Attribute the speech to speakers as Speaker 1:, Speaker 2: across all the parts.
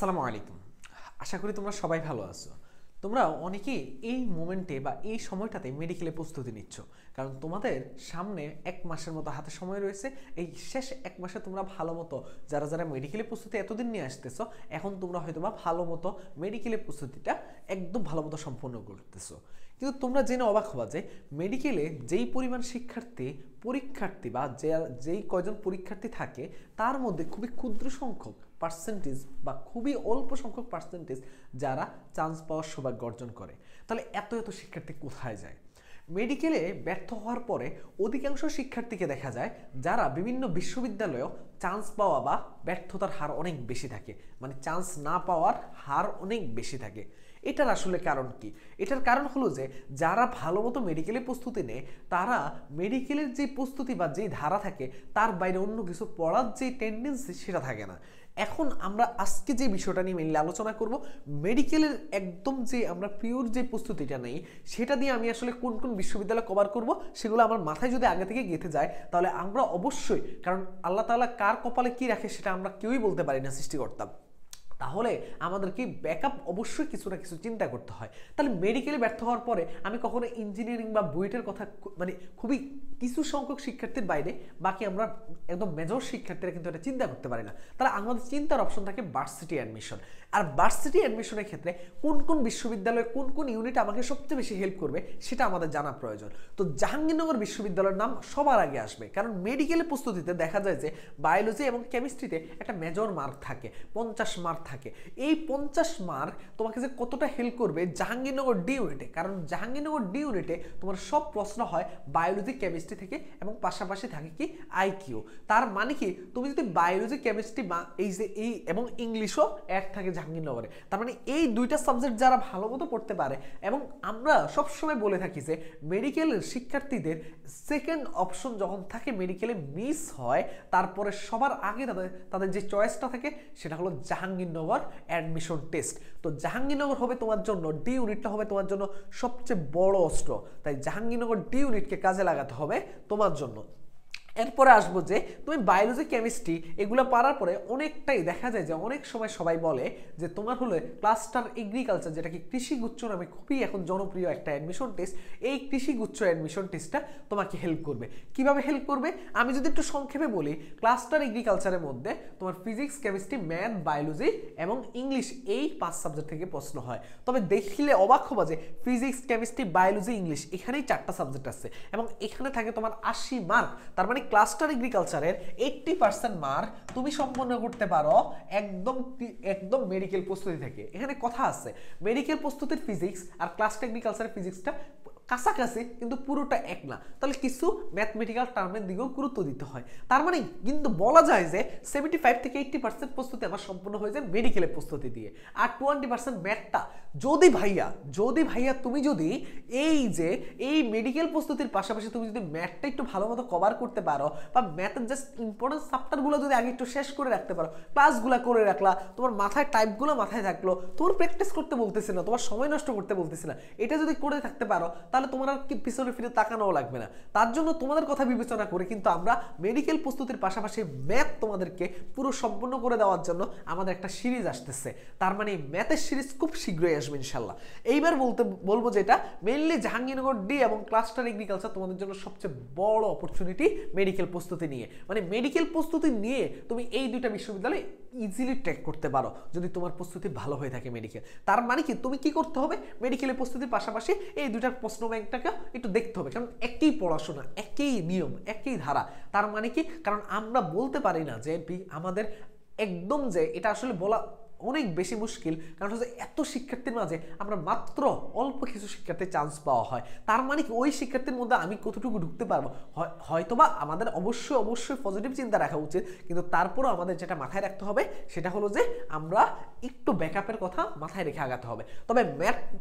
Speaker 1: আসসালামু আলাইকুম। আশা করি তোমরা সবাই ভালো আছো। তোমরা অনেকেই এই মোমেন্টে বা এই সময়টাতে মেডিকেলে প্রস্তুতি নিচ্ছ, কারণ তোমাদের সামনে 1 মাসের মতো হাতে সময় রয়েছে। এই শেষ 1 মাসে তোমরা ভালো মতো যারা যারা মেডিকেলে প্রস্তুতি এতদিন নিয়ে আসতেছো, এখন তোমরা হয়তো বা ভালো মতো মেডিকেলে প্রস্তুতিটা একদম ভালো মতো সম্পন্ন করতেছো। কিন্তু তোমরা জেনে অবাক হবা যে মেডিকেলে যেই পরিমাণ পরীক্ষার্থী বা যেই কয়জন পরীক্ষার্থী থাকে, তার মধ্যে খুবই ক্ষুদ্র সংখ্যক পার্সেন্টেজ বা খুবই অল্প সংখ্যক পার্সেন্টেজ যারা চান্স পাওয়ার সৌভাগ্য অর্জন করে। তাহলে এত এত শিক্ষার্থী কোথায় যায়? মেডিকেলে ব্যর্থ হওয়ার পরে অধিকাংশ শিক্ষার্থীকে দেখা যায় যারা বিভিন্ন বিশ্ববিদ্যালয়েও চান্স পাওয়া বা ব্যর্থতার হার অনেক বেশি থাকে, মানে চান্স না পাওয়ার হার অনেক বেশি থাকে। এটার আসলে কারণ কি? এটার কারণ হলো যে যারা ভালো মতো মেডিকেলে প্রস্তুতি নেয়, তারা মেডিকেলের যে প্রস্তুতি বা যেই ধারা থাকে তার বাইরে অন্য কিছু পড়ার যে টেন্ডেন্সি সেটা থাকে না। এখন আমরা আজকে যে বিষয়টা নিয়ে মেনলি আলোচনা করব, মেডিকেলের একদম যে আমরা পিওর যে প্রস্তুতিটা নেই সেটা দিয়ে আমি আসলে কোন কোন বিশ্ববিদ্যালয় কভার করব সেগুলো আমার মাথায় যদি আগে থেকে গেঁথে যায়, তাহলে আমরা অবশ্যই, কারণ আল্লাহ তাআলা কার কপালে কি রাখে সেটা আমরা কেউই বলতে পারি না, সৃষ্টিকর্তা, তাহলে আমাদেরকে ব্যাকআপ অবশ্যই কিছু না কিছু চিন্তা করতে হয়। তাহলে মেডিকেলে ব্যর্থ হওয়ার পরে আমি কখনো ইঞ্জিনিয়ারিং বা বুয়েটের কথা, মানে খুবই কিছু সংখ্যক শিক্ষার্থীর বাইরে বাকি আমরা একদম মেজর শিক্ষার্থীরা কিন্তু এটা চিন্তা করতে পারি না। তাহলে আমাদের চিন্তার অপশন থাকে ভার্সিটি অ্যাডমিশন। আর ভার্সিটি অ্যাডমিশনের ক্ষেত্রে কোন কোন বিশ্ববিদ্যালয়ে কোন কোন ইউনিট আমাকে সবচেয়ে বেশি হেল্প করবে সেটা আমাদের জানা প্রয়োজন। তো জাহাঙ্গীরনগর বিশ্ববিদ্যালয়ের নাম সবার আগে আসবে, কারণ মেডিকেলের প্রস্তুতিতে দেখা যায় যে বায়োলজি এবং কেমিস্ট্রিতে একটা মেজর মার্ক থাকে, 50 মার্ক থাকে। এই 50 মার্ক তোমাকে যে কতটা হেল্প করবে জাহাঙ্গীরনগর ডি ইউনিটে, কারণ জাহাঙ্গীরনগর ডি ইউনিটে তোমার সব প্রশ্ন হয় বায়োলজি কেমিস্ট্রি থেকে এবং পাশাপাশি থাকে কি আইকিউ। তার মানে কি তুমি যদি বায়োলজি কেমিস্ট্রি বা এই এবং ইংলিশও অ্যাড থাকে জাহাঙ্গীরনগরে, তার মানে এই দুইটা সাবজেক্ট যারা ভালো মতো পড়তে পারে, এবং আমরা সবসময় বলে থাকি যে মেডিকেলের শিক্ষার্থীদের সেকেন্ড অপশন যখন থাকে মেডিকেলে মিস হয়, তারপরে সবার আগে তাদের যে চয়েসটা থাকে সেটা হলো জাহাঙ্গীরনগর অ্যাডমিশন টেস্ট। তো জাহাঙ্গীরনগর হবে তোমার জন্য, ডি ইউনিটটা হবে তোমার জন্য সবচেয়ে বড় অস্ত্র। তাই জাহাঙ্গীরনগর ডি ইউনিটকে কাজে লাগাতে হবে তোমার জন্য। এরপরে আসবো যে তুমি বায়োলজি কেমিস্ট্রি এগুলো পারার পরে অনেকটাই দেখা যায় যে অনেক সময় সবাই বলে যে তোমার হলো ক্লাস্টার এগ্রিকালচার, যেটা কি কৃষিগুচ্ছ নামে খুবই এখন জনপ্রিয় একটা অ্যাডমিশন টেস্ট, এই কৃষিগুচ্ছ অ্যাডমিশন টেস্টটা তোমাকে হেল্প করবে। কিভাবে হেল্প করবে আমি যদি একটু সংক্ষেপে বলি, ক্লাস্টার এগ্রিকালচারের মধ্যে তোমার ফিজিক্স কেমিস্ট্রি ম্যাথ বায়োলজি এবং ইংলিশ এই 5 সাবজেক্ট থেকে প্রশ্ন হয়। তবে দেখলে অবাক হবা যে ফিজিক্স কেমিস্ট্রি বায়োলজি ইংলিশ এখানেই 4টা সাবজেক্ট আছে এবং এখানে থাকে তোমার 80 মার্ক। তার মানে ক্লাস্টার এগ্রিকালচারের 80% মার্ক তুমি সম্পন্ন করতে পারো একদম মেডিকেল প্রস্তুতি থেকে। এখানে কথা আছে, মেডিকেল প্রস্তুতির ফিজিক্স আর ক্লাস্টার এগ্রিকালচারের ফিজিক্সটা কাছাকাছি কিন্তু পুরোটা এক না, তাহলে কিছু ম্যাথমেটিক্যাল টার্মের দিকেও গুরুত্ব দিতে হয়। তার মানে কিন্তু বলা যায় যে 75 থেকে 80% প্রস্তুতি আমার সম্পূর্ণ হয়ে যায় মেডিকেলের প্রস্তুতি দিয়ে, আর 20% ম্যাথটা যদি ভাইয়া তুমি যদি এই মেডিকেল প্রস্তুতির পাশাপাশি তুমি যদি ম্যাথটা একটু ভালো মতো কভার করতে পারো, বা ম্যাথের জাস্ট ইম্পর্টেন্ট চ্যাপ্টারগুলো যদি আগে একটু শেষ করে রাখতে পারো, ক্লাসগুলো করে রাখলা, তোমার মাথায় টাইপগুলো মাথায় থাকলো, তোমার প্র্যাকটিস করতে বলতেছে না, তোমার সময় নষ্ট করতে বলতেছে না, এটা যদি করে থাকতে পারো তাহলে তোমার আর পিছনে ফিরে তাকানোও লাগবে না। তার জন্য তোমাদের কথা বিবেচনা করে কিন্তু আমরা মেডিকেল প্রস্তুতির পাশাপাশি ম্যাথ তোমাদেরকে পুরো সম্পূর্ণ করে দেওয়ার জন্য আমাদের একটা সিরিজ আসতেছে। তার মানে ম্যাথের সিরিজ খুব শীঘ্রই আসবে ইনশাল্লাহ। এইবার বলবো যেটা মেইনলি জাহাঙ্গীরনগর ডি এবং ক্লাস্টার এগ্রিকালচার তোমাদের জন্য সবচেয়ে বড় অপরচুনিটি মেডিকেল প্রস্তুতি নিয়ে, মানে মেডিকেল প্রস্তুতি নিয়ে তুমি এই দুইটা বিশ্ববিদ্যালয়ে ইজিলি ট্র্যাক করতে পারো যদি তোমার প্রস্তুতি ভালো হয়ে থাকে মেডিকেল। তার মানে কি তুমি কি করতে হবে, মেডিকেলের প্রস্তুতির পাশাপাশি এই দুইটার প্রশ্ন ব্যাংকটাকে একটু দেখতে হবে, কারণ একই পড়াশোনা, একই নিয়ম, একই ধারা। তার মানে কি, কারণ আমরা বলতে পারি না যে আমাদের একদম যে এটা আসলে বলা অনেক বেশি মুশকিল, কারণ হচ্ছে এত শিক্ষার্থীর মাঝে আমরা মাত্র অল্প কিছু শিক্ষার্থীর চান্স পাওয়া হয়। তার মানে কি ওই শিক্ষার্থীর মধ্যে আমি কতটুকু ঢুকতে পারবো, হয়তোবা আমাদের অবশ্যই পজিটিভ চিন্তা রাখা উচিত, কিন্তু তারপরও আমাদের যেটা মাথায় রাখতে হবে সেটা হলো যে আমরা একটু ব্যাকআপের কথা মাথায় রেখে আগাতে হবে। তবে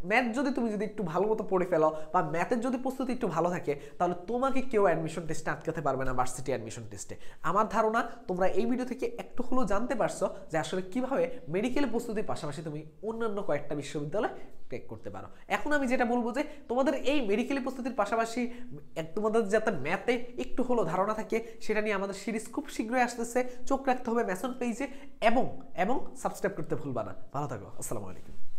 Speaker 1: ম্যাথ যদি তুমি একটু ভালো মতো পড়ে ফেলো বা ম্যাথের যদি প্রস্তুতি একটু ভালো থাকে, তাহলে তোমাকে কেউ অ্যাডমিশন টেস্টে আটকাতে পারবে না, ভার্সিটি অ্যাডমিশন টেস্টে। আমার ধারণা তোমরা এই ভিডিও থেকে একটু হলেও জানতে পারছো যে আসলে কিভাবে মেডিকেল প্রস্তুতির পাশাপাশি তুমি অন্যান্য কয়েকটা বিশ্ববিদ্যালয় ক্র্যাক করতে পারো। এখন আমি যেটা বলবো যে তোমাদের এই মেডিকেলের প্রস্তুতির পাশাপাশি তোমাদের যাতে ম্যাথে একটু হলো ধারণা থাকে সেটা নিয়ে আমাদের সিরিজ খুব শীঘ্রই আসতেছে। চোখ রাখতে হবে ম্যাসন পেজে এবং সাবস্ক্রাইব করতে ভুলবা না। ভালো থাকো, আসসালামু আলাইকুম।